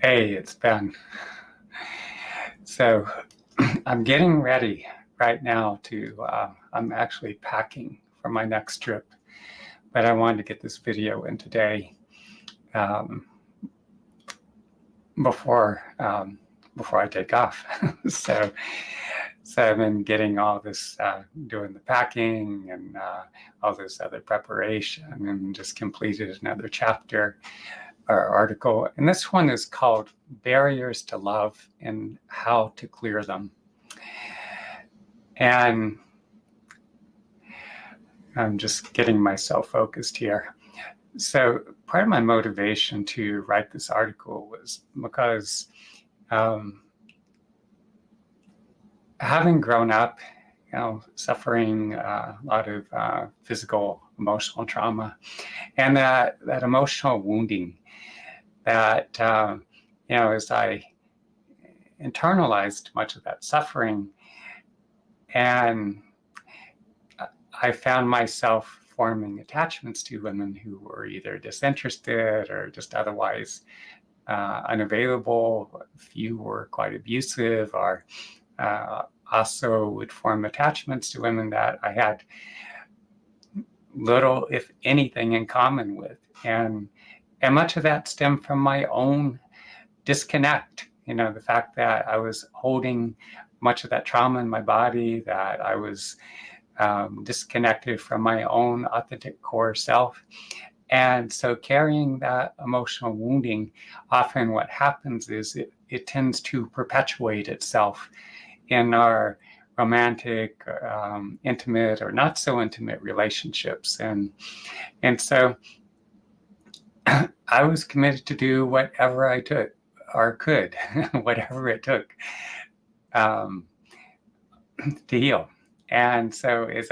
Hey, it's Ben. So I'm getting ready right now I'm actually packing for my next trip, but I wanted to get this video in today um, before before I take off. so, so I've been getting all this, doing the packing and all this other preparation, and just completed another chapter or article. And this one is called Barriers to Love and How to Clear Them. And I'm just getting myself focused here. So part of my motivation to write this article was because having grown up, suffering a lot of physical, emotional trauma, and that emotional wounding that, as I internalized much of that suffering, and I found myself forming attachments to women who were either disinterested or just otherwise unavailable. A few were quite abusive, or also would form attachments to women that I had little, if anything, in common with. And much of that stemmed from my own disconnect. The fact that I was holding much of that trauma in my body, that I was disconnected from my own authentic core self. And so carrying that emotional wounding, often what happens is it tends to perpetuate itself in our romantic, intimate, or not so intimate relationships. And so I was committed to do whatever I took or could, whatever it took to heal. And so as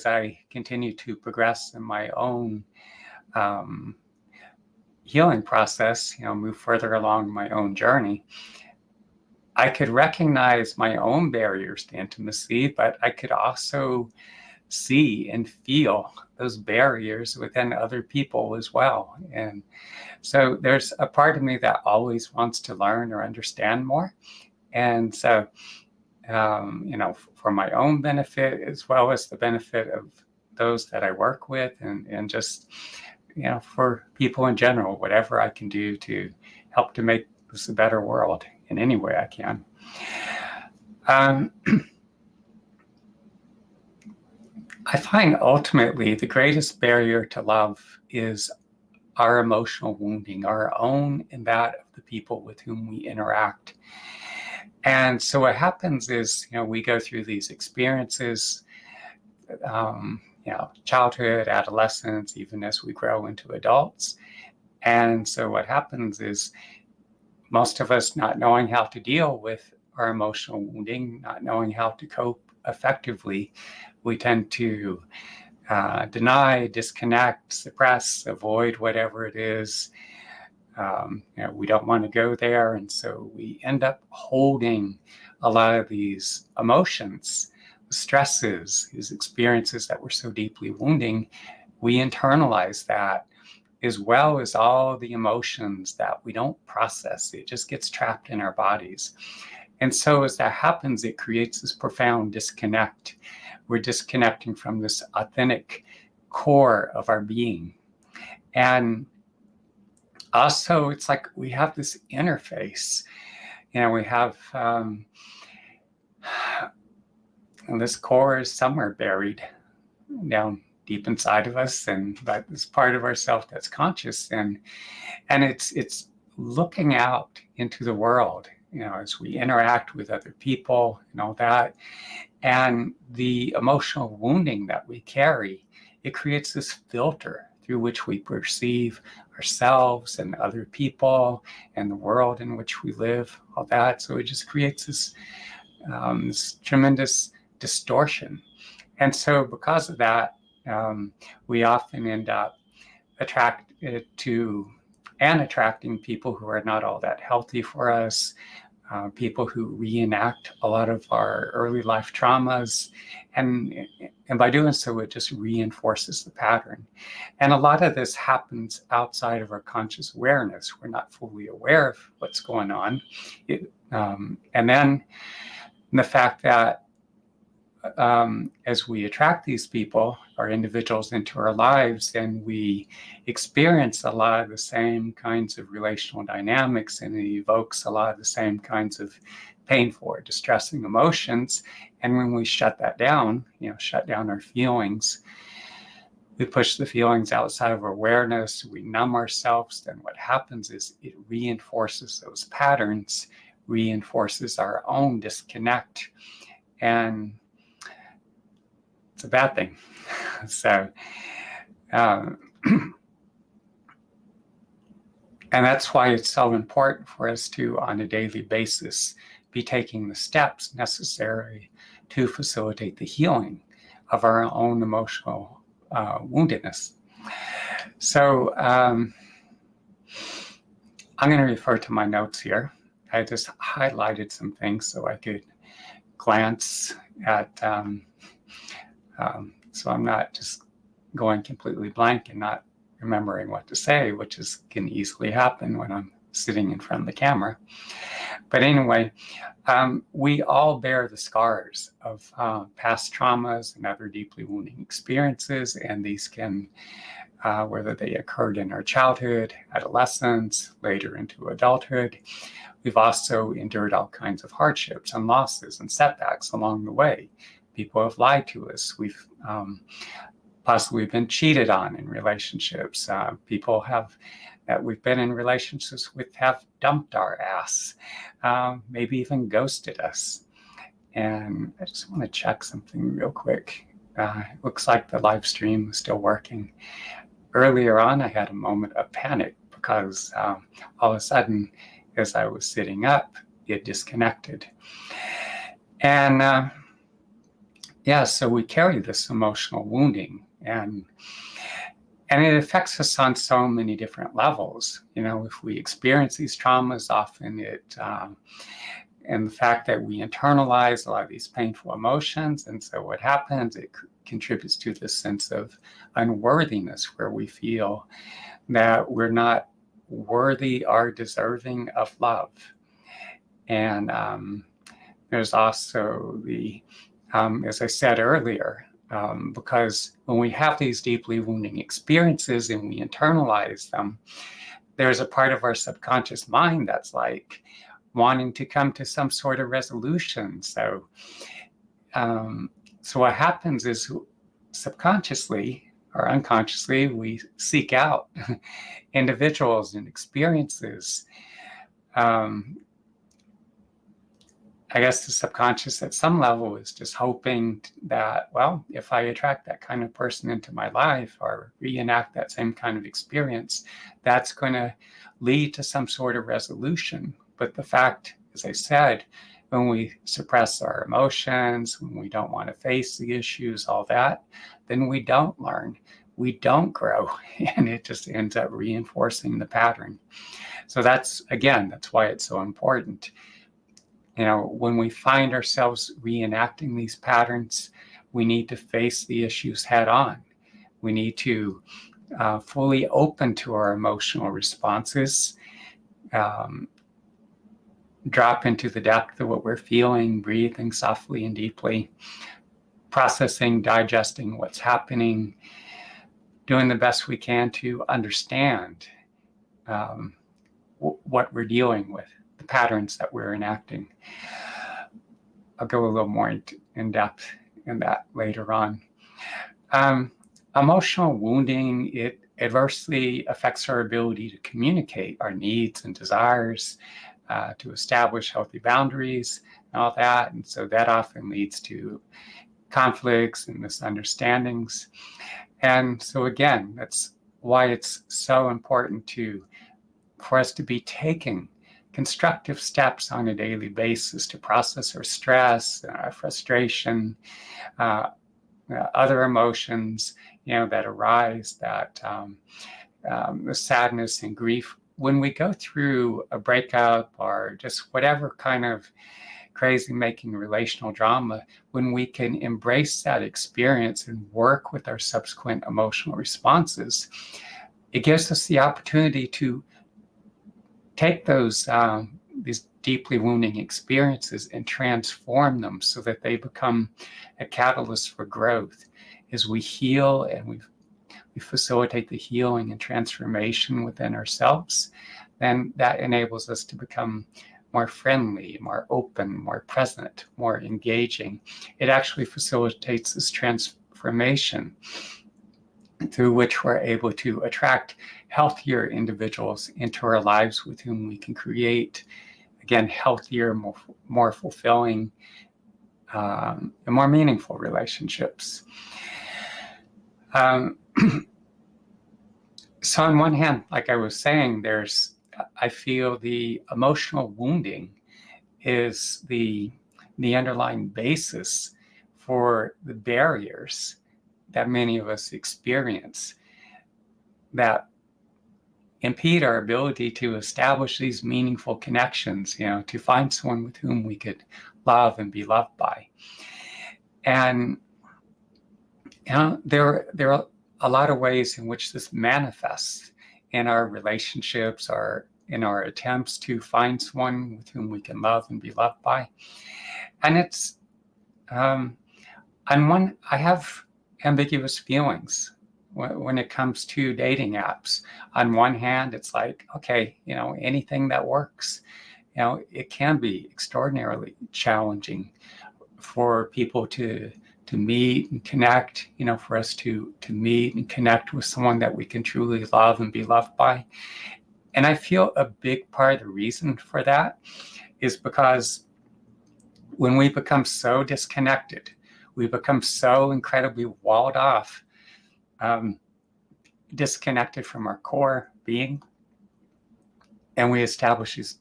I continued to progress in my own healing process, move further along my own journey, I could recognize my own barriers to intimacy, but I could also see and feel those barriers within other people as well. And so there's a part of me that always wants to learn or understand more. And so, for my own benefit, as well as the benefit of those that I work with, and just, for people in general, whatever I can do to help to make this a better world in any way I can. I find ultimately the greatest barrier to love is our emotional wounding, our own and that of the people with whom we interact. And so what happens is, we go through these experiences, childhood, adolescence, even as we grow into adults. And so what happens is, most of us not knowing how to deal with our emotional wounding, not knowing how to cope effectively, we tend to deny, disconnect, suppress, avoid whatever it is. We don't want to go there. And so we end up holding a lot of these emotions, stresses, these experiences that were so deeply wounding. We internalize that, as well as all the emotions that we don't process. It just gets trapped in our bodies. And so as that happens, it creates this profound disconnect. We're disconnecting from this authentic core of our being. And also, it's like we have this interface. We have, and this core is somewhere buried down deep inside of us, but it's part of ourself that's conscious, and it's looking out into the world, as we interact with other people and all that. And the emotional wounding that we carry, it creates this filter through which we perceive ourselves and other people and the world in which we live, all that. So it just creates this tremendous distortion. And so because of that, we often end up attracting people who are not all that healthy for us, people who reenact a lot of our early life traumas, and by doing so, it just reinforces the pattern. And a lot of this happens outside of our conscious awareness. We're not fully aware of what's going on. And then the fact that as we attract these people or individuals into our lives, then we experience a lot of the same kinds of relational dynamics, and it evokes a lot of the same kinds of painful or distressing emotions. And when we shut that down, shut down our feelings, we push the feelings outside of our awareness, we numb ourselves, then what happens is it reinforces those patterns, reinforces our own disconnect, and it's a bad thing. So, and that's why it's so important for us to, on a daily basis, be taking the steps necessary to facilitate the healing of our own emotional woundedness. So I'm going to refer to my notes here. I just highlighted some things so I could glance at so I'm not just going completely blank and not remembering what to say, which can easily happen when I'm sitting in front of the camera. But anyway, we all bear the scars of past traumas and other deeply wounding experiences, and these can, whether they occurred in our childhood, adolescence, later into adulthood, we've also endured all kinds of hardships and losses and setbacks along the way. People have lied to us. We've possibly been cheated on in relationships. People that we've been in relationships with have dumped our ass, maybe even ghosted us. And I just want to check something real quick. It looks like the live stream is still working. Earlier on, I had a moment of panic because all of a sudden, as I was sitting up, it disconnected. And so we carry this emotional wounding, and it affects us on so many different levels. If we experience these traumas, often and the fact that we internalize a lot of these painful emotions, and so what happens, it contributes to this sense of unworthiness, where we feel that we're not worthy or deserving of love. And there's also the as I said earlier, because when we have these deeply wounding experiences and we internalize them, there's a part of our subconscious mind that's like wanting to come to some sort of resolution. So what happens is subconsciously or unconsciously, we seek out individuals and experiences. I guess the subconscious at some level is just hoping that, well, if I attract that kind of person into my life or reenact that same kind of experience, that's going to lead to some sort of resolution. But the fact, as I said, when we suppress our emotions, when we don't want to face the issues, all that, then we don't learn, we don't grow, and it just ends up reinforcing the pattern. So that's why it's so important. When we find ourselves reenacting these patterns, we need to face the issues head on. We need to fully open to our emotional responses, drop into the depth of what we're feeling, breathing softly and deeply, processing, digesting what's happening, doing the best we can to understand what we're dealing with, the patterns that we're enacting. I'll go a little more in depth in that later on. Emotional wounding, it adversely affects our ability to communicate our needs and desires, to establish healthy boundaries and all that. And so that often leads to conflicts and misunderstandings. And so again, that's why it's so important for us to be taking constructive steps on a daily basis to process our stress, frustration, other emotions, that arise, that the sadness and grief when we go through a breakup or just whatever kind of crazy making relational drama, when we can embrace that experience and work with our subsequent emotional responses, it gives us the opportunity to take these deeply wounding experiences and transform them so that they become a catalyst for growth. As we heal and we facilitate the healing and transformation within ourselves, then that enables us to become more friendly, more open, more present, more engaging. It actually facilitates this transformation through which we're able to attract healthier individuals into our lives with whom we can create, again, healthier, more fulfilling, and more meaningful relationships. So on one hand, like I was saying, I feel the emotional wounding is the underlying basis for the barriers that many of us experience that impede our ability to establish these meaningful connections, to find someone with whom we could love and be loved by. And there are a lot of ways in which this manifests in our relationships or in our attempts to find someone with whom we can love and be loved by. And it's, I have ambiguous feelings when it comes to dating apps. On one hand, it's like, okay, anything that works. It can be extraordinarily challenging for people to meet and connect, for us to meet and connect with someone that we can truly love and be loved by. And I feel a big part of the reason for that is because when we become so disconnected, we become so incredibly walled off, disconnected from our core being, and we establish these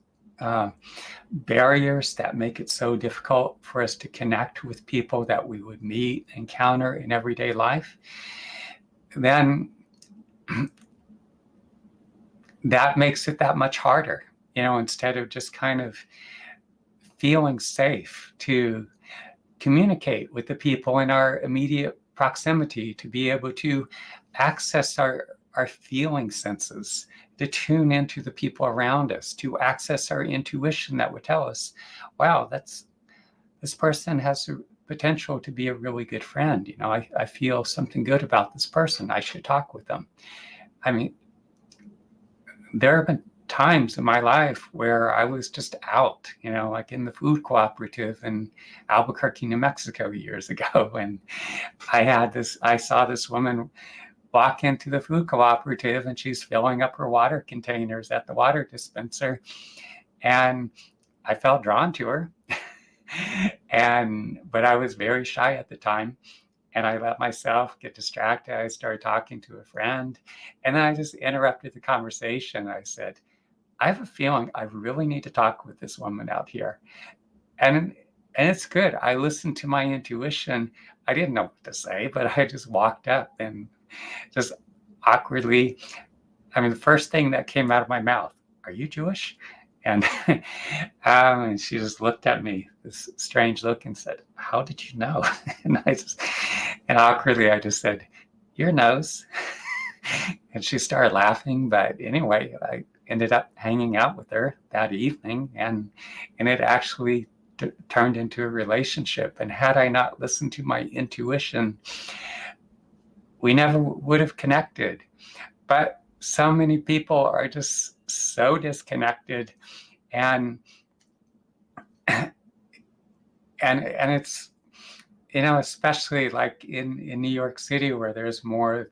barriers that make it so difficult for us to connect with people that we would meet, encounter in everyday life, then that makes it that much harder, instead of just kind of feeling safe to communicate with the people in our immediate proximity, to be able to access our feeling senses, to tune into the people around us, to access our intuition that would tell us, wow, this person has the potential to be a really good friend. I feel something good about this person. I should talk with them. I mean, there have been times in my life where I was just out, like in the food cooperative in Albuquerque, New Mexico years ago. And I saw this woman walk into the food cooperative and she's filling up her water containers at the water dispenser. And I felt drawn to her. But I was very shy at the time. And I let myself get distracted. I started talking to a friend. And then I just interrupted the conversation. I said, I have a feeling I really need to talk with this woman out here. And it's good. I listened to my intuition. I didn't know what to say, but I just walked up and just awkwardly, the first thing that came out of my mouth, are you Jewish? And, and she just looked at me, this strange look, and said, how did you know? And awkwardly, I just said, your nose. And she started laughing. But anyway, I ended up hanging out with her that evening, and it actually turned into a relationship. And had I not listened to my intuition, we never would have connected. But so many people are just so disconnected, and it's, especially like in New York City, where there's more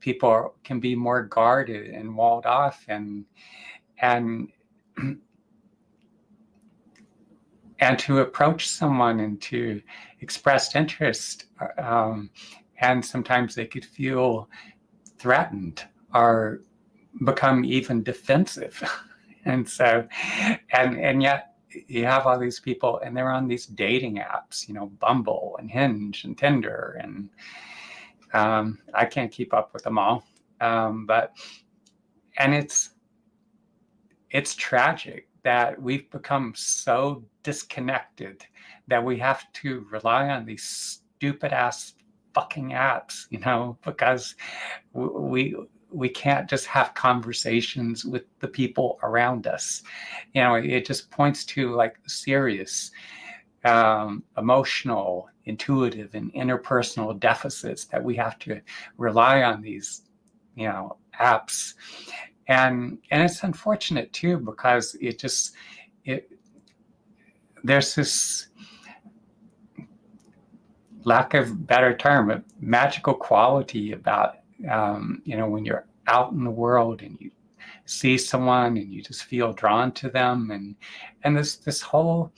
people can be more guarded and walled off, and to approach someone and to express interest, and sometimes they could feel threatened or become even defensive. And so, and yet you have all these people, and they're on these dating apps, Bumble and Hinge and Tinder, and I can't keep up with them all. And it's tragic that we've become so disconnected that we have to rely on these stupid ass fucking apps, because we can't just have conversations with the people around us. It just points to like serious emotional, intuitive, and interpersonal deficits that we have to rely on these, apps. And it's unfortunate too, because there's this, lack of better term, a magical quality about when you're out in the world and you see someone and you just feel drawn to them, and this whole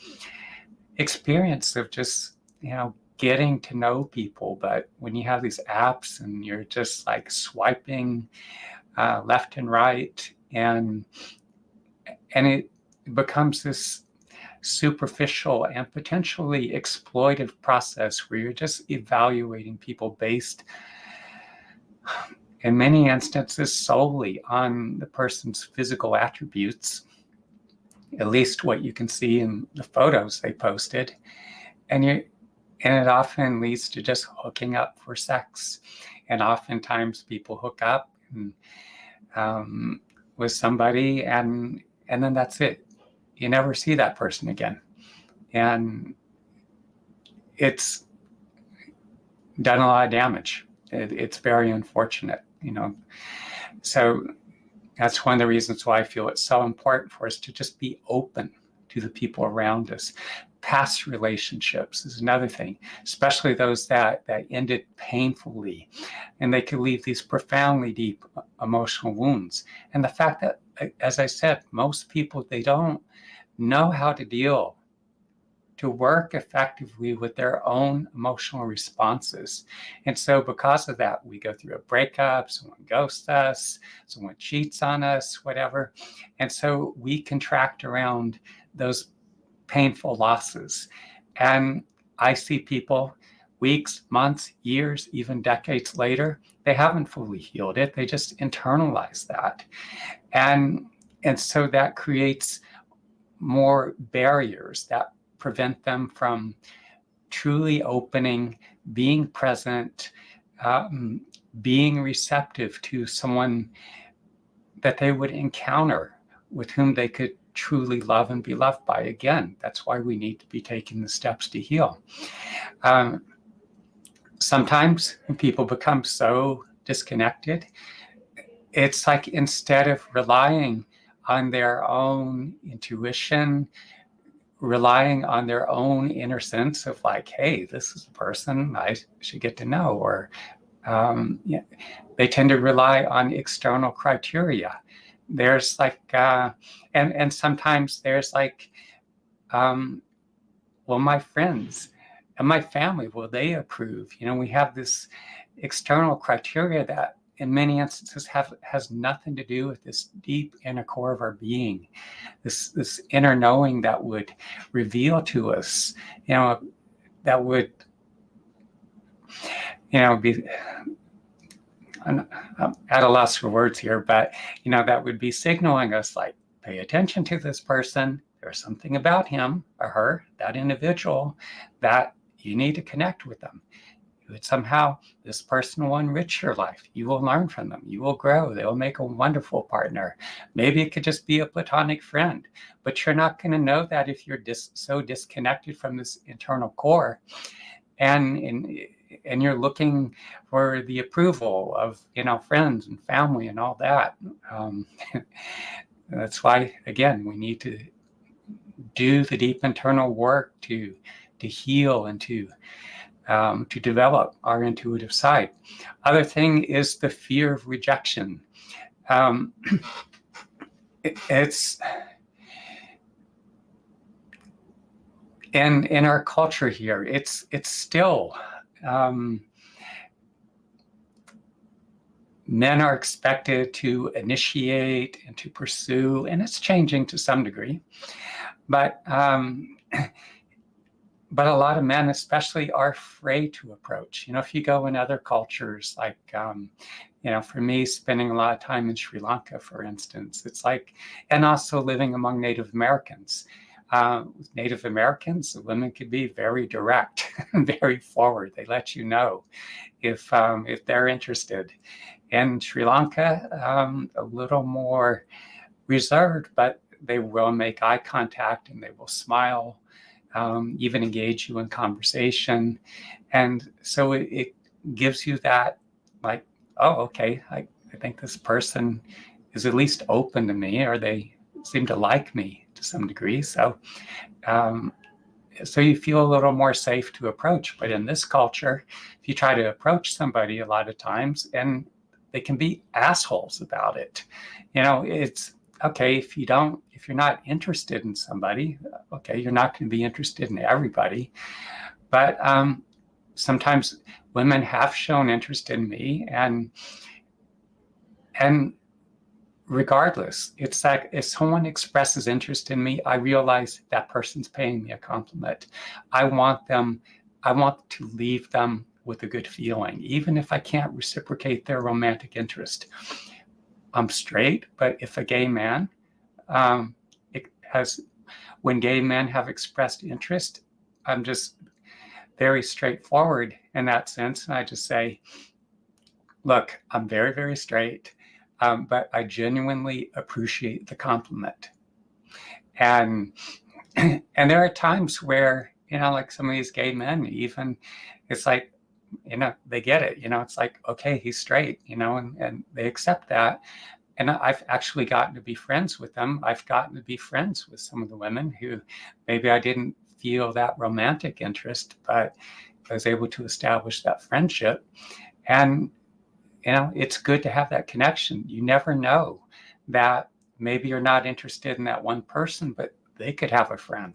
experience of just getting to know people. But when you have these apps and you're just like swiping left and right, and it becomes this superficial and potentially exploitive process where you're just evaluating people based, in many instances, solely on the person's physical attributes, at least what you can see in the photos they posted. And it often leads to just hooking up for sex. And oftentimes people hook up with somebody, and then that's it. You never see that person again. And it's done a lot of damage. It's very unfortunate, So that's one of the reasons why I feel it's so important for us to just be open to the people around us. Past relationships is another thing, especially those that ended painfully, and they could leave these profoundly deep emotional wounds. And the fact that, as I said, most people, they don't know how to work effectively with their own emotional responses. And so because of that, we go through a breakup, someone ghosts us, someone cheats on us, whatever. And so we contract around those painful losses. And I see people weeks, months, years, even decades later, they haven't fully healed it. They just internalize that. And so that creates more barriers that prevent them from truly opening, being present, being receptive to someone that they would encounter, with whom they could truly love and be loved by. Again, that's why we need to be taking the steps to heal. Sometimes when people become so disconnected, it's like, instead of relying on their own intuition, relying on their own inner sense of like, hey, this is a person I should get to know, or they tend to rely on external criteria. There's like, and sometimes there's like, well, my friends and my family, will they approve? We have this external criteria that in many instances has nothing to do with this deep inner core of our being, this inner knowing that would reveal to us, that would, be, I'm at a loss for words here, but, that would be signaling us like, pay attention to this person. There's something about him or her, that individual, that you need to connect with them. Somehow this person will enrich your life. You will learn from them. You will grow. They will make a wonderful partner. Maybe it could just be a platonic friend, but you're not going to know that if you're so disconnected from this internal core, and you're looking for the approval of friends and family and all that. That's why, again, we need to do the deep internal work to heal and to develop our intuitive side. Other thing is the fear of rejection. It's in our culture here, it's still, men are expected to initiate and to pursue, and it's changing to some degree, but a lot of men especially are afraid to approach. If you go in other cultures, like For me, spending a lot of time in Sri Lanka, for instance, it's like, and also living among Native Americans. With Native Americans, the women could be very direct and very forward. They let you know if they're interested. In Sri Lanka, a little more reserved, but they will make eye contact and they will smile, even engage you in conversation. And so it gives you that, like, oh, okay, I think this person is at least open to me, or they seem to like me to some degree. So you feel a little more safe to approach. But in this culture, if you try to approach somebody a lot of times, and they can be assholes about it. It's okay if you're not interested in somebody, okay, you're not going to be interested in everybody. But sometimes women have shown interest in me, and regardless, it's like if someone expresses interest in me, I realize that person's paying me a compliment. I want to leave them with a good feeling, even if I can't reciprocate their romantic interest. I'm straight, but if a gay man, when gay men have expressed interest, I'm just very straightforward in that sense. And I just say, look, I'm very, very straight, but I genuinely appreciate the compliment. And there are times where, like some of these gay men, even, it's like, they get it, it's like, okay, he's straight, and they accept that. And I've actually gotten to be friends with them. I've gotten to be friends with some of the women who maybe I didn't feel that romantic interest, but I was able to establish that friendship. And, it's good to have that connection. You never know that maybe you're not interested in that one person, but they could have a friend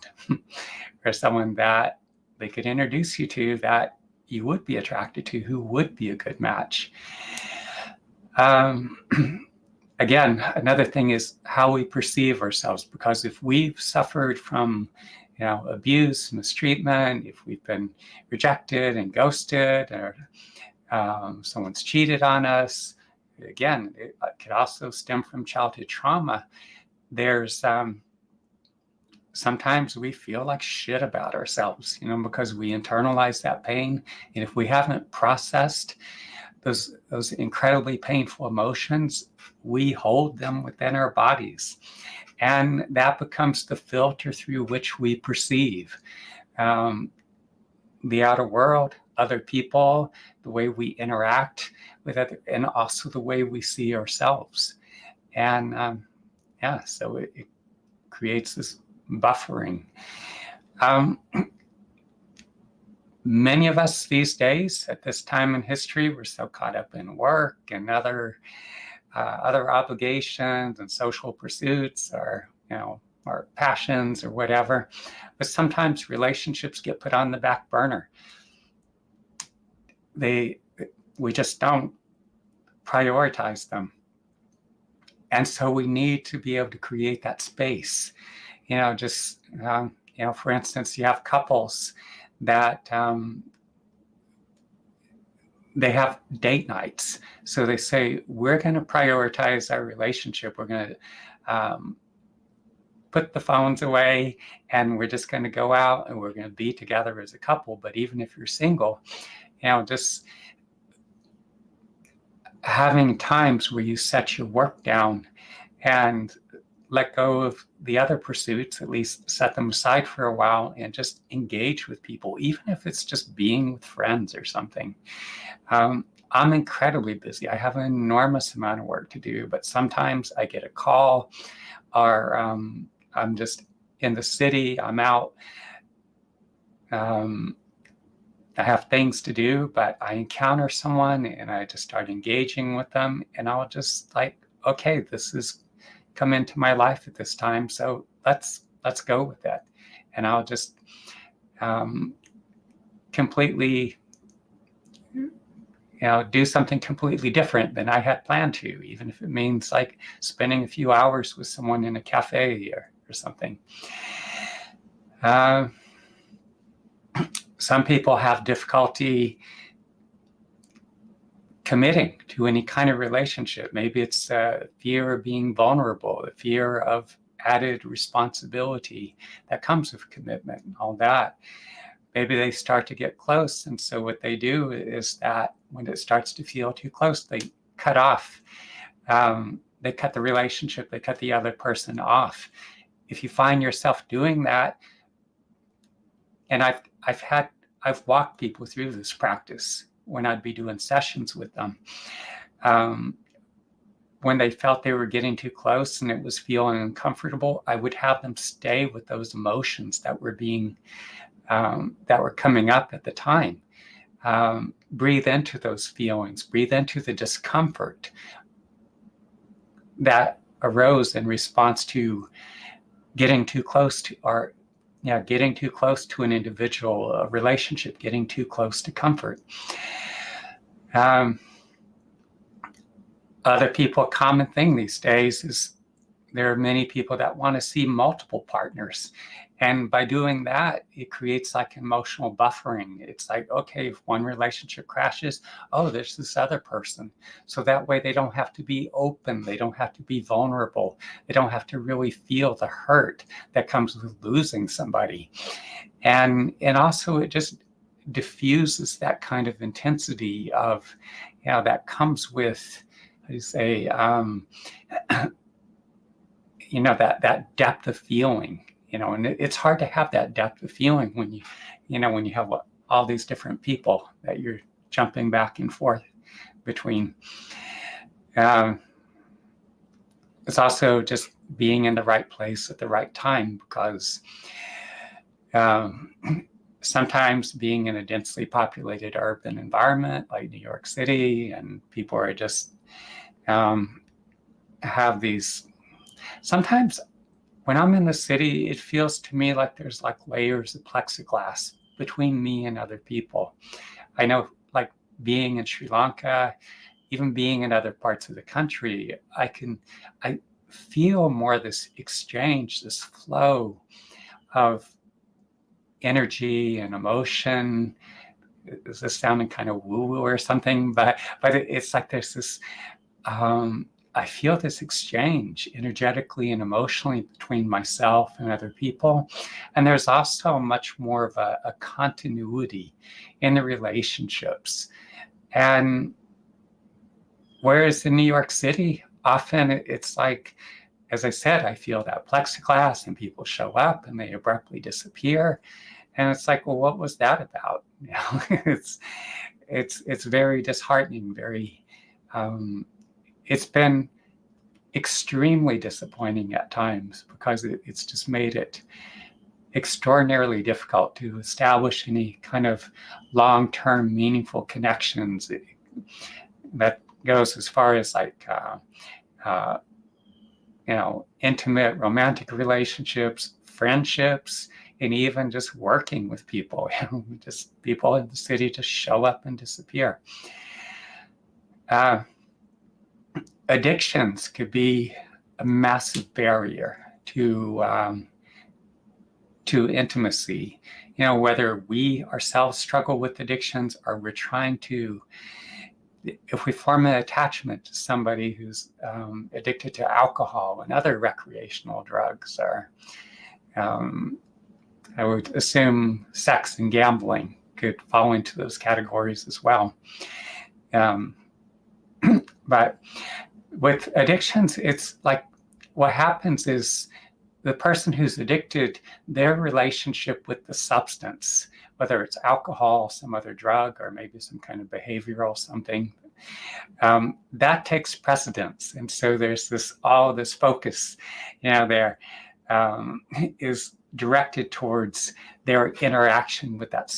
or someone that they could introduce you to that you would be attracted to, who would be a good match. Again, another thing is how we perceive ourselves, because if we've suffered from, abuse, mistreatment, if we've been rejected and ghosted, or someone's cheated on us, again, it could also stem from childhood trauma. There's sometimes we feel like shit about ourselves, because we internalize that pain. And if we haven't processed those incredibly painful emotions, we hold them within our bodies. And that becomes the filter through which we perceive the outer world, other people, the way we interact with other, and also the way we see ourselves. And so it creates this buffering. Many of us these days, at this time in history, we're so caught up in work and other obligations and social pursuits, or our passions or whatever. But sometimes relationships get put on the back burner. We just don't prioritize them. And so we need to be able to create that space. For instance, you have couples that they have date nights. So they say, we're going to prioritize our relationship. We're going to put the phones away, and we're just going to go out and we're going to be together as a couple. But even if you're single, just having times where you set your work down and let go of the other pursuits, at least set them aside for a while, and just engage with people, even if it's just being with friends or something. I'm incredibly busy. I have an enormous amount of work to do, but sometimes I get a call, or I'm just in the city, I'm out, I have things to do, but I encounter someone and I just start engaging with them, and I'll just like, okay, this is come into my life at this time, so let's go with it. And I'll just completely do something completely different than I had planned to, even if it means like spending a few hours with someone in a cafe or something. Some people have difficulty committing to any kind of relationship. Maybe it's fear of being vulnerable, the fear of added responsibility that comes with commitment and all that. Maybe they start to get close, and so what they do is that when it starts to feel too close, they cut off. They cut the relationship, they cut the other person off. If you find yourself doing that, and I've walked people through this practice when I'd be doing sessions with them. When they felt they were getting too close and it was feeling uncomfortable, I would have them stay with those emotions that were coming up at the time. Breathe into those feelings, breathe into the discomfort that arose in response to getting too close to getting too close to an individual, a relationship, getting too close to comfort. Other people, a common thing these days is there are many people that want to see multiple partners. And by doing that, it creates like emotional buffering. It's like, okay, if one relationship crashes, oh, there's this other person. So that way they don't have to be open. They don't have to be vulnerable. They don't have to really feel the hurt that comes with losing somebody. And also it just diffuses that kind of intensity of, that comes with, how do you say, that depth of feeling. And it's hard to have that depth of feeling when you have all these different people that you're jumping back and forth between. It's also just being in the right place at the right time, because sometimes being in a densely populated urban environment like New York City, and people are just have these, sometimes when I'm in the city, it feels to me like there's like layers of plexiglass between me and other people. I know, like being in Sri Lanka, even being in other parts of the country, I feel more this exchange, this flow of energy and emotion. Is this sounding kind of woo-woo or something? But it's like there's this, I feel this exchange energetically and emotionally between myself and other people. And there's also much more of a continuity in the relationships. And whereas in New York City, often it's like, as I said, I feel that plexiglass and people show up and they abruptly disappear. And it's like, well, what was that about? It's very disheartening, very, it's been extremely disappointing at times, because it's just made it extraordinarily difficult to establish any kind of long-term meaningful connections. That goes as far as like, intimate romantic relationships, friendships, and even just working with people. Just people in the city just show up and disappear. Addictions could be a massive barrier to intimacy. Whether we ourselves struggle with addictions, or we're trying to, if we form an attachment to somebody who's addicted to alcohol and other recreational drugs, or I would assume sex and gambling could fall into those categories as well. But with addictions, it's like what happens is the person who's addicted, their relationship with the substance, whether it's alcohol, some other drug, or maybe some kind of behavioral something, that takes precedence. And so there's this focus, there is directed towards their interaction with that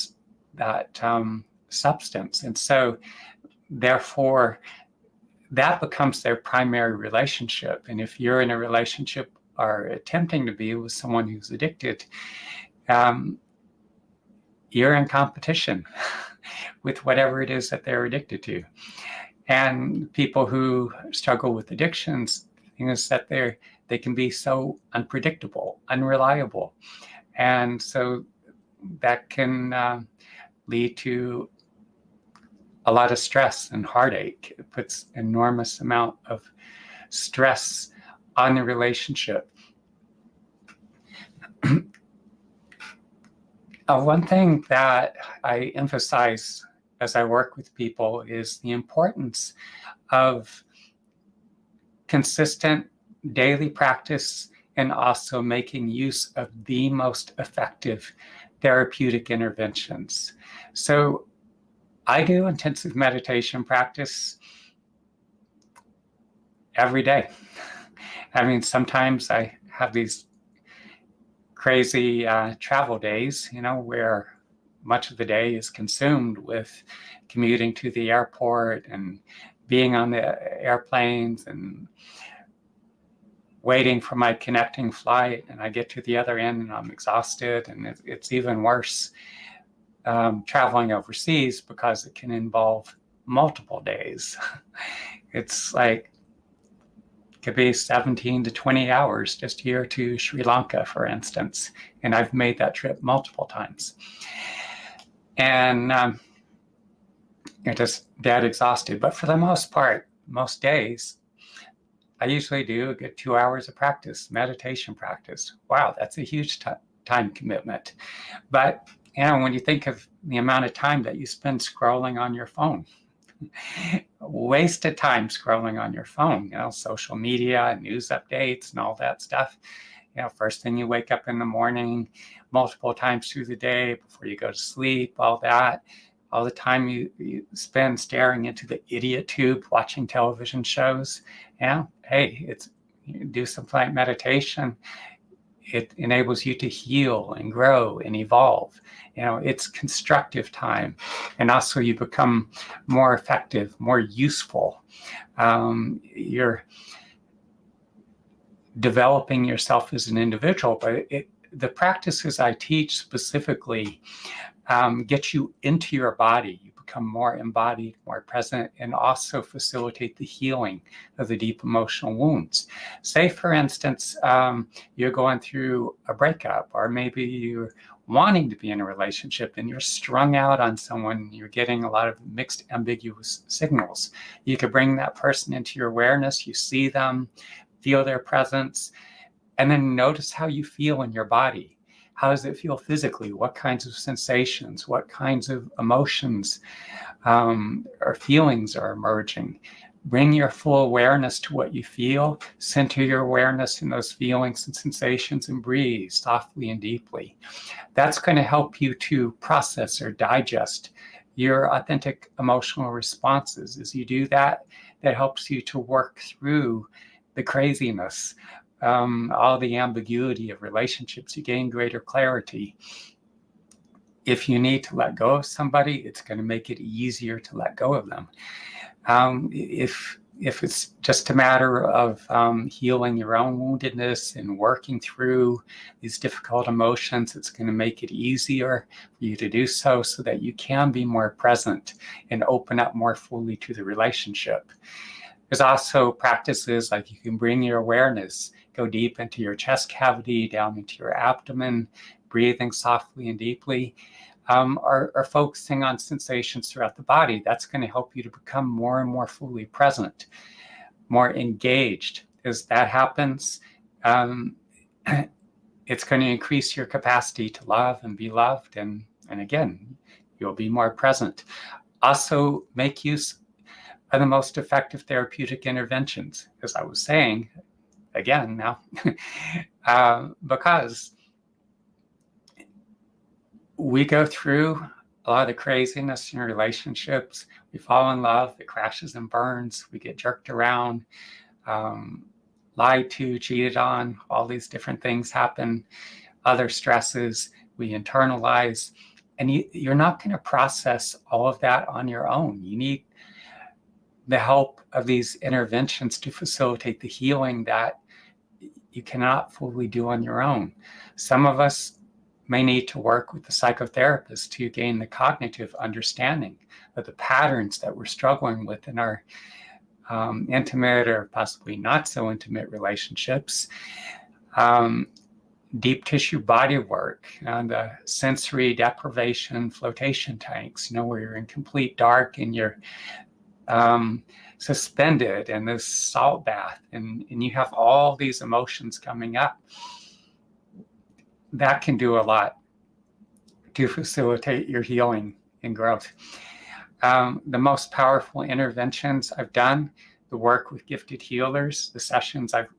substance. And so therefore, that becomes their primary relationship. And if you're in a relationship or attempting to be with someone who's addicted, you're in competition with whatever it is that they're addicted to. And people who struggle with addictions, the thing is that they can be so unpredictable, unreliable. And so that can lead to a lot of stress and heartache. It puts enormous amount of stress on the relationship. One thing that I emphasize as I work with people is the importance of consistent daily practice and also making use of the most effective therapeutic interventions. So I do intensive meditation practice every day. I mean, sometimes I have these crazy travel days, where much of the day is consumed with commuting to the airport and being on the airplanes and waiting for my connecting flight, and I get to the other end and I'm exhausted. And it's even worse traveling overseas because it can involve multiple days. It's like, it could be 17 to 20 hours just here to Sri Lanka, for instance. And I've made that trip multiple times. And you're just dead exhausted. But for the most part, most days, I usually do a good 2 hours of practice, meditation practice. Wow, that's a huge time commitment. But when you think of the amount of time that you spend scrolling on your phone, wasted time scrolling on your phone, social media, news updates, and all that stuff. First thing you wake up in the morning, multiple times through the day before you go to sleep, all that. All the time you spend staring into the idiot tube watching television shows. Hey, you do some light meditation. It enables you to heal and grow and evolve. It's constructive time. And also you become more effective, more useful. You're developing yourself as an individual, but the practices I teach specifically get you into your body. You become more embodied, more present, and also facilitate the healing of the deep emotional wounds. Say, for instance, you're going through a breakup, or maybe you're wanting to be in a relationship and you're strung out on someone, you're getting a lot of mixed, ambiguous signals. You could bring that person into your awareness, you see them, feel their presence, and then notice how you feel in your body. How does it feel physically? What kinds of sensations, what kinds of emotions or feelings are emerging? Bring your full awareness to what you feel, center your awareness in those feelings and sensations, and breathe softly and deeply. That's going to help you to process or digest your authentic emotional responses. As you do that, that helps you to work through the craziness, all the ambiguity of relationships. You gain greater clarity. If you need to let go of somebody, it's going to make it easier to let go of them. If it's just a matter of healing your own woundedness and working through these difficult emotions, it's going to make it easier for you to do so that you can be more present and open up more fully to the relationship. There's also practices like you can bring your awareness, go deep into your chest cavity, down into your abdomen, breathing softly and deeply, or focusing on sensations throughout the body. That's going to help you to become more and more fully present, more engaged. As that happens, it's going to increase your capacity to love and be loved. And again, you'll be more present. Also, make use of the most effective therapeutic interventions, as I was saying, again now, because we go through a lot of the craziness in relationships. We fall in love, it crashes and burns, we get jerked around, lied to, cheated on, all these different things happen, other stresses we internalize, and you're not going to process all of that on your own. You need the help of these interventions to facilitate the healing that you cannot fully do on your own. Some of us may need to work with the psychotherapist to gain the cognitive understanding of the patterns that we're struggling with in our intimate or possibly not so intimate relationships. deep tissue body work, the sensory deprivation flotation tanks, where you're in complete dark and you're suspended in this salt bath, and you have all these emotions coming up. That can do a lot to facilitate your healing and growth. The most powerful interventions I've done, the work with gifted healers, the sessions I've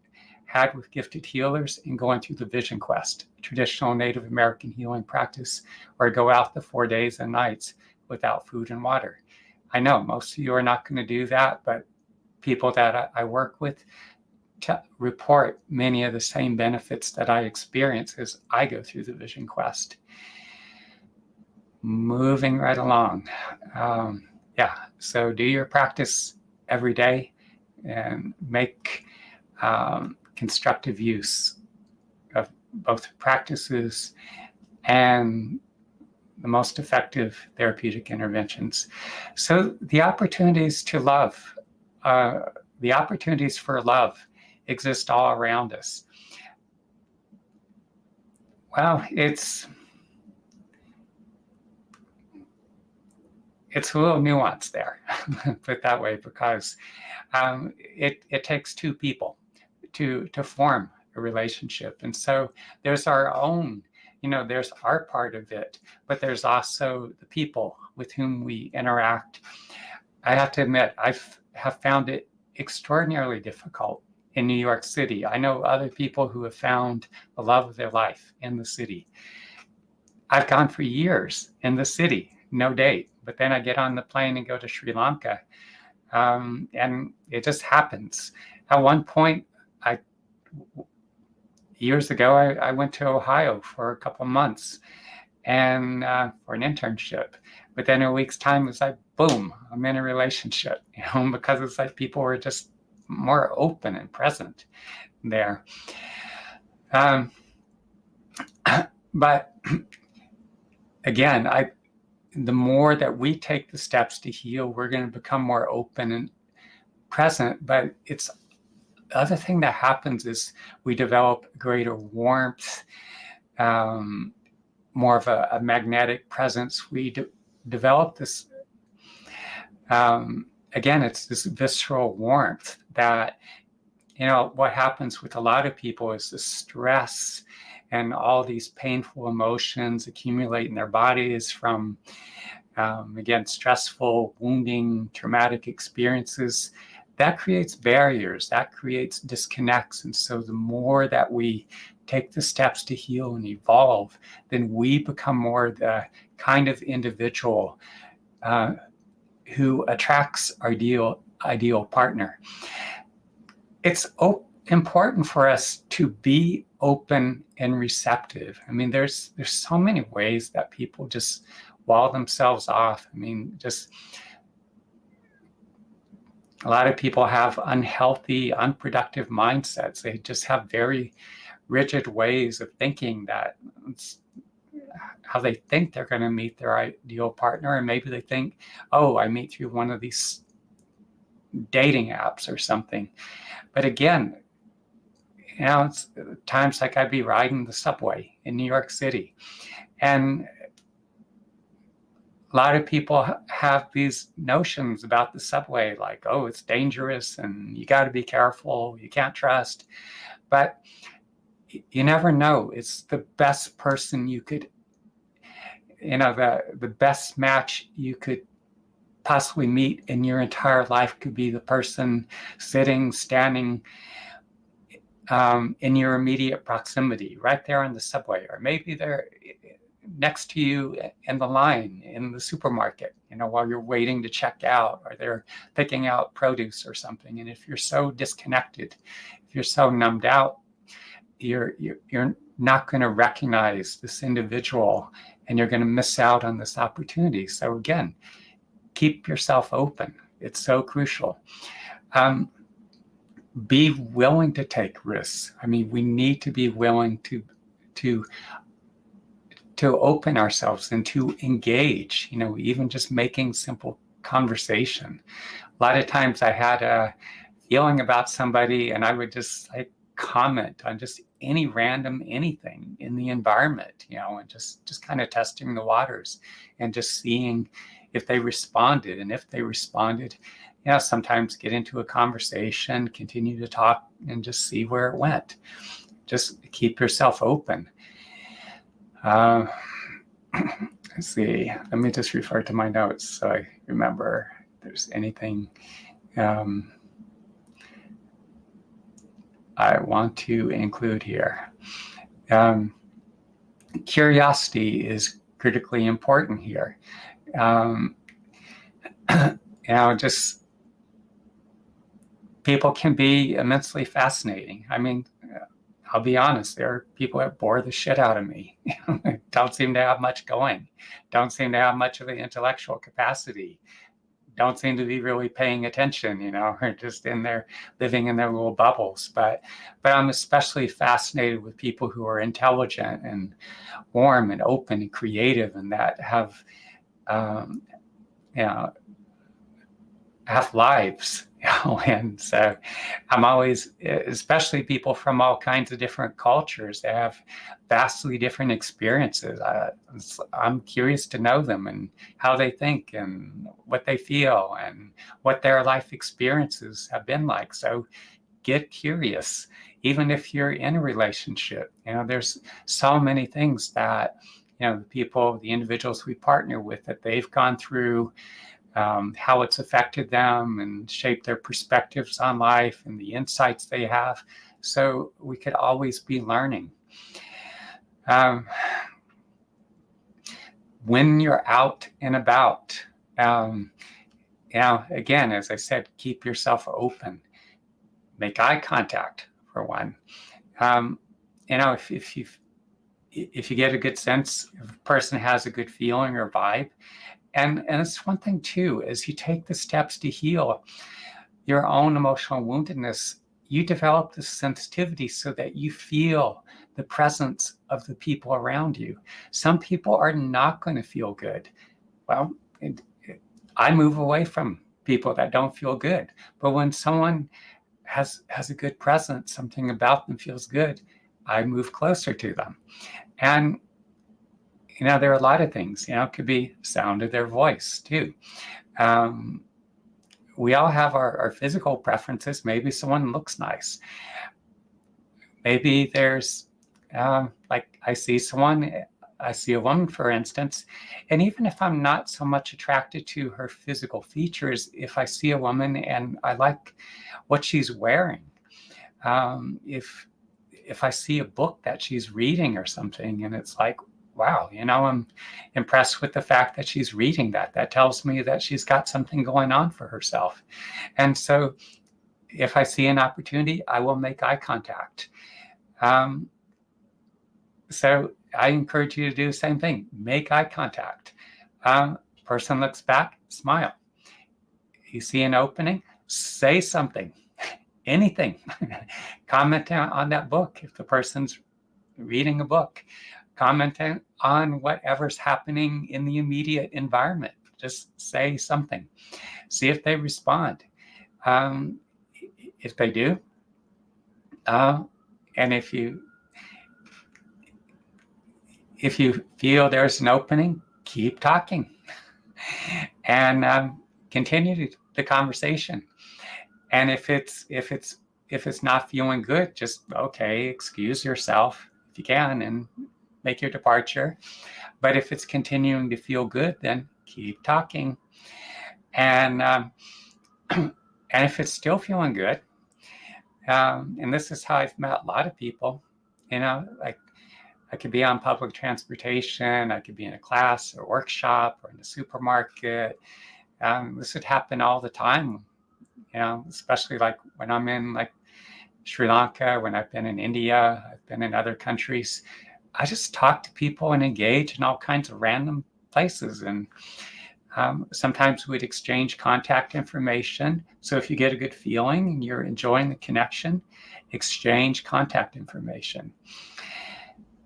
had with gifted healers, and going through the Vision Quest, traditional Native American healing practice, where I go out the 4 days and nights without food and water. I know most of you are not going to do that, but people that I work with report many of the same benefits that I experience as I go through the Vision Quest. Moving right along. So do your practice every day and make constructive use of both practices and the most effective therapeutic interventions. So the opportunities to love, the opportunities for love exist all around us. Well, it's a little nuanced there, put it that way, because it takes two people to form a relationship. And so there's our own, there's our part of it, but there's also the people with whom we interact. I have to admit, I have found it extraordinarily difficult in New York City. I know other people who have found the love of their life in the city. I've gone for years in the city, no date, but then I get on the plane and go to Sri Lanka, and it just happens. At one point, years ago, I went to Ohio for a couple months and for an internship. But then in a week's time, it was like, boom, I'm in a relationship, because it's like people were just more open and present there. But again, the more that we take the steps to heal, we're going to become more open and present. But the other thing that happens is we develop greater warmth, more of a magnetic presence. We develop this, again, it's this visceral warmth that, what happens with a lot of people is the stress and all these painful emotions accumulate in their bodies from, again, stressful, wounding, traumatic experiences. That creates barriers, that creates disconnects. And so the more that we take the steps to heal and evolve, then we become more the kind of individual who attracts our ideal partner. It's important for us to be open and receptive. I mean, there's so many ways that people just wall themselves off. I mean, just a lot of people have unhealthy, unproductive mindsets. They just have very rigid ways of thinking that how they think they're going to meet their ideal partner. And maybe they think, oh, I meet through one of these dating apps or something. But again, it's times like I'd be riding the subway in New York City, and a lot of people have these notions about the subway, like, oh, it's dangerous and you got to be careful, you can't trust. But you never know. It's the best person you could, the best match you could possibly meet in your entire life could be the person sitting, standing in your immediate proximity, right there on the subway, or maybe they're next to you in the line in the supermarket, while you're waiting to check out, or they're picking out produce or something. And if you're so disconnected, if you're so numbed out, you're not going to recognize this individual, and you're going to miss out on this opportunity. So again, keep yourself open. It's so crucial. Be willing to take risks. I mean, we need to be willing to open ourselves and to engage, even just making simple conversation. A lot of times I had a feeling about somebody and I would just comment on just any random anything in the environment, and just kind of testing the waters and just seeing if they responded. And if they responded, sometimes get into a conversation, continue to talk, and just see where it went. Just keep yourself open. Let's see. Let me just refer to my notes so I remember if there's anything I want to include here. Curiosity is critically important here. Just people can be immensely fascinating. I mean, I'll be honest, there are people that bore the shit out of me. Don't seem to have much going. Don't seem to have much of an intellectual capacity. Don't seem to be really paying attention, or just in there living in their little bubbles. But I'm especially fascinated with people who are intelligent and warm and open and creative, and that have lives. And so I'm always, especially people from all kinds of different cultures that have vastly different experiences. I'm curious to know them and how they think and what they feel and what their life experiences have been like. So get curious, even if you're in a relationship. There's so many things that, the individuals we partner with, that they've gone through, how it's affected them and shaped their perspectives on life and the insights they have. So we could always be learning. When you're out and about, again, as I said, keep yourself open. Make eye contact, for one. If you get a good sense, if a person has a good feeling or vibe, and it's one thing too, as you take the steps to heal your own emotional woundedness, you develop this sensitivity so that you feel the presence of the people around you. Some people are not going to feel good. Well, I move away from people that don't feel good. But when someone has a good presence, something about them feels good, I move closer to them. And there are a lot of things, it could be sound of their voice too. We all have our physical preferences. Maybe someone looks nice. Maybe there's, like I see a woman, for instance, and even if I'm not so much attracted to her physical features, if I see a woman and I like what she's wearing, if I see a book that she's reading or something, and it's like, wow, I'm impressed with the fact that she's reading that. That tells me that she's got something going on for herself. And so if I see an opportunity, I will make eye contact. So I encourage you to do the same thing. Make eye contact. Person looks back, smile. You see an opening, say something, anything. Comment on that book if the person's reading a book. Commenting on whatever's happening in the immediate environment. Just say something. See if they respond. If they do, and if you feel there's an opening, keep talking and continue the conversation. And if it's not feeling good, just excuse yourself if you can and make your departure. But if it's continuing to feel good, then keep talking. And if it's still feeling good, and this is how I've met a lot of people, like I could be on public transportation, I could be in a class or workshop or in the supermarket. This would happen all the time, especially like when I'm in like Sri Lanka, when I've been in India, I've been in other countries. I just talk to people and engage in all kinds of random places. And sometimes we'd exchange contact information. So if you get a good feeling and you're enjoying the connection, exchange contact information.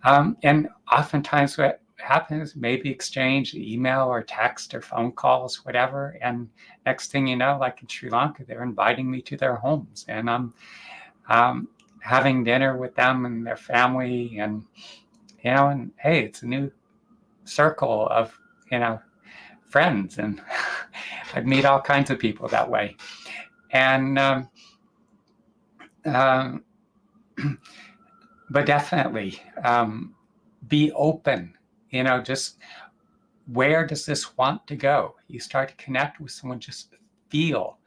And oftentimes what happens, maybe exchange email or text or phone calls, whatever. And next thing you know, like in Sri Lanka, they're inviting me to their homes. And I'm having dinner with them and their family, and and hey, it's a new circle of friends, and I'd meet all kinds of people that way. And but definitely be open, just where does this want to go? You start to connect with someone, just feel,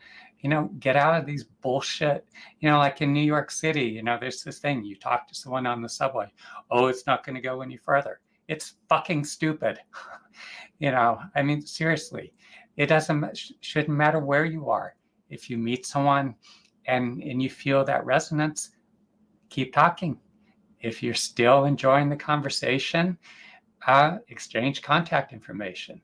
get out of these bullshit, like in New York City, there's this thing, you talk to someone on the subway, oh, it's not going to go any further. It's fucking stupid. I mean, seriously, it shouldn't matter where you are. If you meet someone and you feel that resonance, keep talking. If you're still enjoying the conversation, exchange contact information.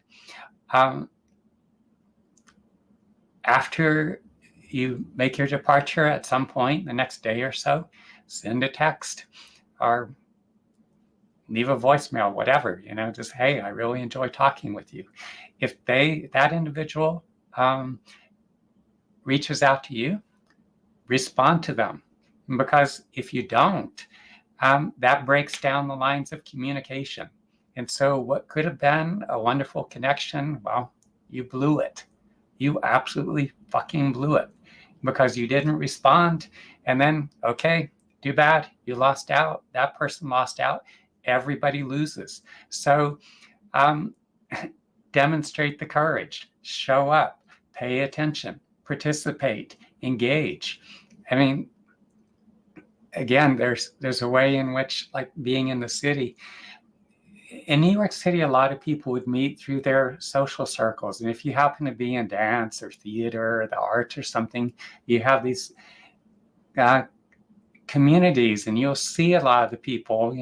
After you make your departure, at some point the next day or so, send a text or leave a voicemail, whatever, just, hey, I really enjoy talking with you. If that individual reaches out to you, respond to them. Because if you don't, that breaks down the lines of communication. And so what could have been a wonderful connection, well, you blew it. You absolutely fucking blew it because you didn't respond. And then, okay, too bad, you lost out. That person lost out. Everybody loses. So demonstrate the courage, show up, pay attention, participate, engage. I mean, again, there's a way in which, like being in the city, in New York City, a lot of people would meet through their social circles. And if you happen to be in dance or theater or the arts or something, you have these communities, and you'll see a lot of the people,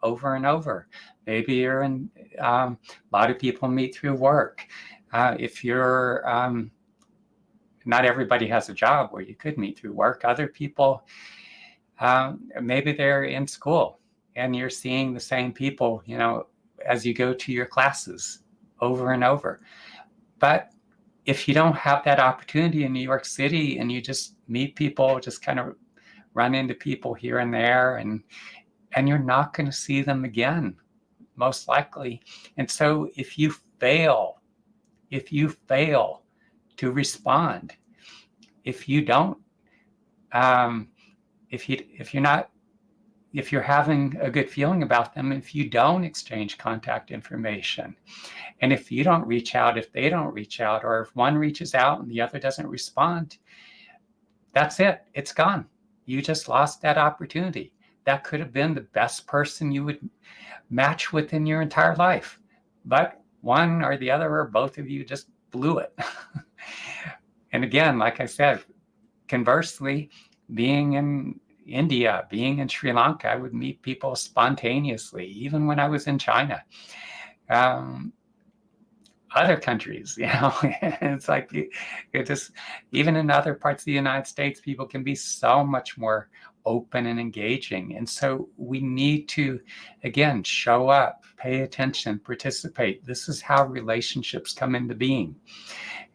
over and over. Maybe you're in, a lot of people meet through work. If you're, not everybody has a job where you could meet through work. Other people, maybe they're in school and you're seeing the same people, as you go to your classes over and over. But if you don't have that opportunity in New York City and you just meet people, just kind of run into people here and there, and you're not going to see them again, most likely. And so if you fail to respond, if you don't, if you're having a good feeling about them, if you don't exchange contact information, and if you don't reach out, if they don't reach out, or if one reaches out and the other doesn't respond, that's it. It's gone. You just lost that opportunity. That could have been the best person you would match with in your entire life. But one or the other or both of you just blew it. And again, like I said, conversely, being in India, being in Sri Lanka, I would meet people spontaneously, even when I was in China. Other countries, it's like it just, even in other parts of the United States, people can be so much more open and engaging. And so we need to, again, show up, pay attention, participate. This is how relationships come into being.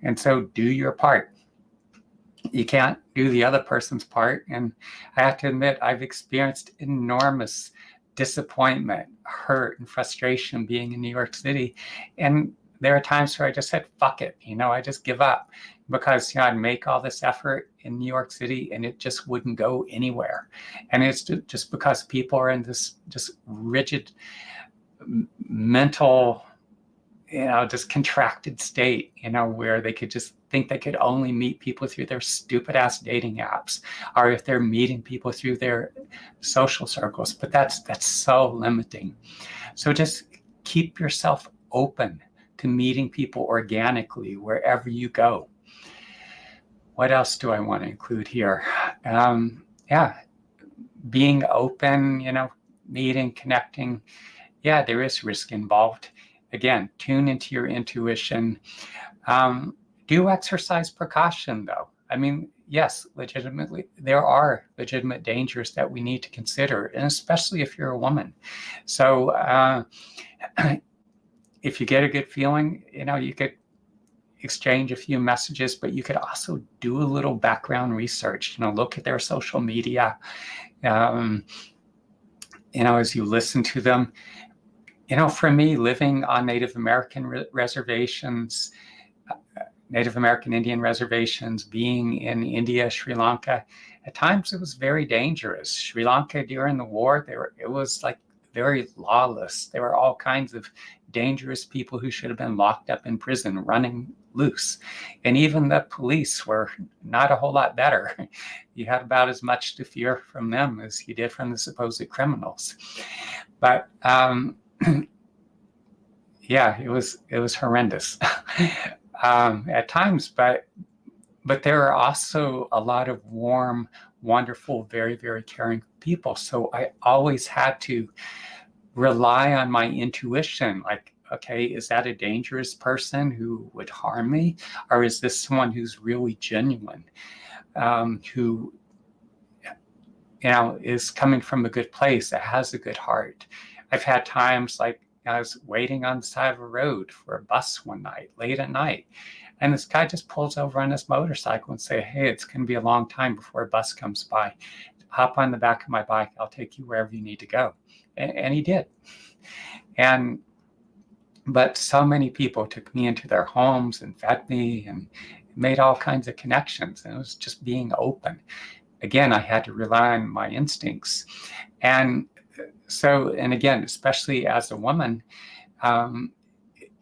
And so do your part. You can't do the other person's part. And I have to admit, I've experienced enormous disappointment, hurt, and frustration being in New York City. And there are times where I just said, fuck it, I just give up, because I'd make all this effort in New York City and it just wouldn't go anywhere. And it's just because people are in this just rigid mental, just contracted state, where they could just think they could only meet people through their stupid ass dating apps, or if they're meeting people through their social circles. But that's so limiting. So just keep yourself open to meeting people organically wherever you go. What else do I want to include here? Being open, meeting, connecting. Yeah, there is risk involved. Again, tune into your intuition. Do exercise precaution, though. I mean, yes, legitimately, there are legitimate dangers that we need to consider, and especially if you're a woman. So if you get a good feeling, you could exchange a few messages, but you could also do a little background research, look at their social media, Um, as you listen to them, for me, living on Native American reservations, Native American Indian reservations, being in India, Sri Lanka, at times it was very dangerous. Sri Lanka during the war, it was like very lawless. There were all kinds of dangerous people who should have been locked up in prison running loose. And even the police were not a whole lot better. You had about as much to fear from them as you did from the supposed criminals. But yeah, it was horrendous at times, but there are also a lot of warm, wonderful, very, very caring people. So I always had to rely on my intuition. Like, okay, is that a dangerous person who would harm me? Or is this someone who's really genuine, who, is coming from a good place, that has a good heart? I've had times like I was waiting on the side of a road for a bus one night, late at night, and this guy just pulls over on his motorcycle and say, hey, it's going to be a long time before a bus comes by. Hop on the back of my bike. I'll take you wherever you need to go. And he did. But so many people took me into their homes and fed me and made all kinds of connections. And it was just being open. Again, I had to rely on my instincts. And so, and again, especially as a woman,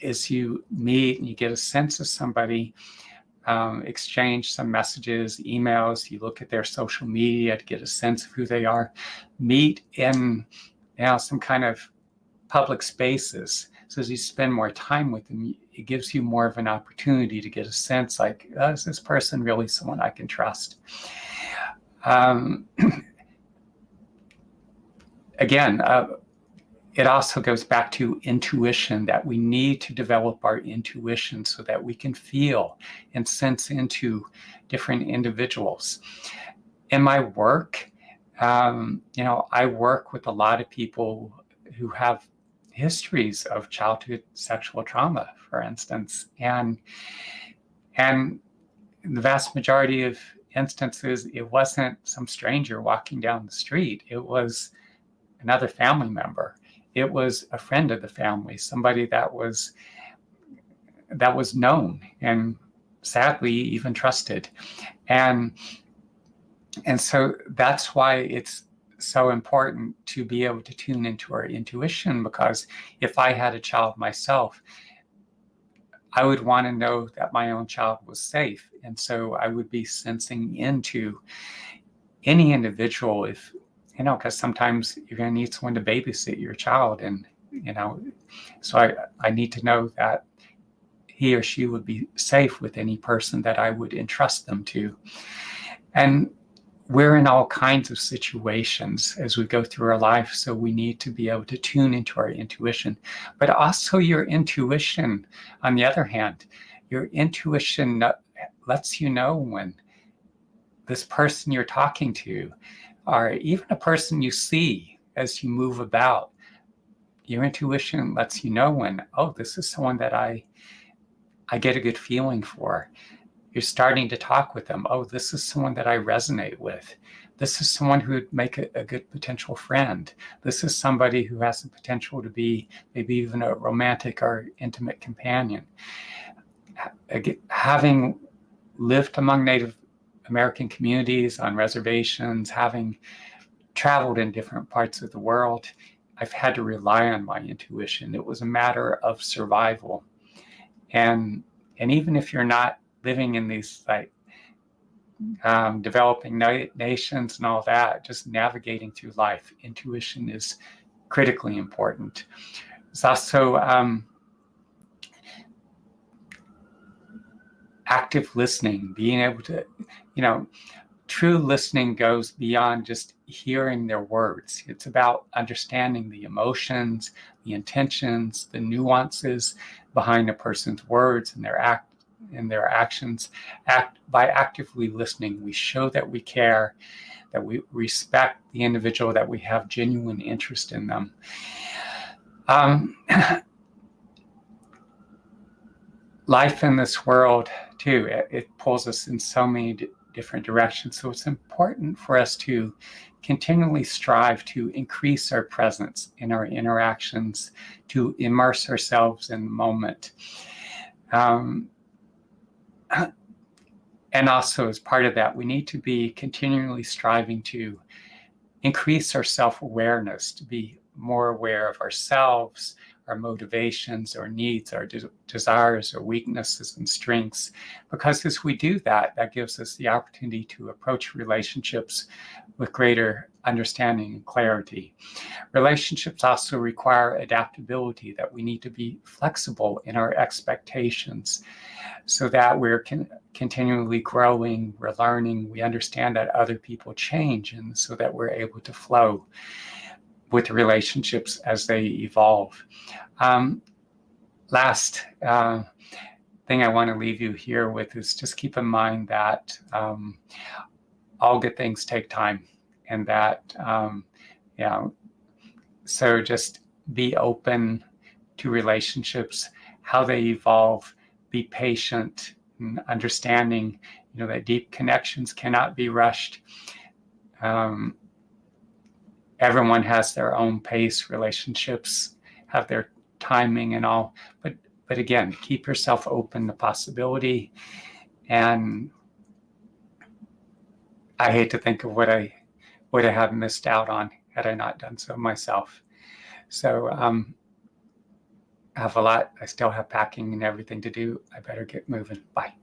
as you meet and you get a sense of somebody, exchange some messages, emails, you look at their social media to get a sense of who they are, meet in some kind of public spaces. So as you spend more time with them, it gives you more of an opportunity to get a sense like, is this person really someone I can trust? Again, it also goes back to intuition, that we need to develop our intuition so that we can feel and sense into different individuals. In my work, I work with a lot of people who have histories of childhood sexual trauma, for instance, and the vast majority of instances, it wasn't some stranger walking down the street. It was another family member. It was a friend of the family, somebody that was known and sadly even trusted. And so that's why it's so important to be able to tune into our intuition, because if I had a child myself, I would want to know that my own child was safe. And so I would be sensing into any individual, if because sometimes you're going to need someone to babysit your child, and so I need to know that he or she would be safe with any person that I would entrust them to. And we're in all kinds of situations as we go through our life, so we need to be able to tune into our intuition. But also your intuition, on the other hand, your intuition lets you know when this person you're talking to, or even a person you see as you move about, your intuition lets you know when, oh, this is someone that I get a good feeling for. You're starting to talk with them. Oh, this is someone that I resonate with. This is someone who would make a good potential friend. This is somebody who has the potential to be maybe even a romantic or intimate companion. Having lived among Native American communities on reservations, having traveled in different parts of the world, I've had to rely on my intuition. It was a matter of survival. And even if you're not living in these like developing nations and all that, just navigating through life, intuition is critically important. It's also active listening, being able to, true listening goes beyond just hearing their words. It's about understanding the emotions, the intentions, the nuances behind a person's words and their actions. By actively listening, we show that we care, that we respect the individual, that we have genuine interest in them. Life in this world, too, it pulls us in so many different directions. So it's important for us to continually strive to increase our presence in our interactions, to immerse ourselves in the moment. And also, as part of that, we need to be continually striving to increase our self-awareness, to be more aware of ourselves, our motivations, our needs, our desires, our weaknesses and strengths. Because as we do that, that gives us the opportunity to approach relationships with greater understanding and clarity. Relationships also require adaptability, that we need to be flexible in our expectations so that we're continually growing, we're learning, we understand that other people change, and so that we're able to flow with relationships as they evolve. Last thing I want to leave you here with is just keep in mind that all good things take time, and that, so just be open to relationships, how they evolve, be patient and understanding, that deep connections cannot be rushed. Everyone has their own pace. Relationships have their timing and all, but again, keep yourself open to possibility. And I hate to think of what I would have missed out on had I not done so myself. So I have a lot. I still have packing and everything to do. I better get moving. Bye.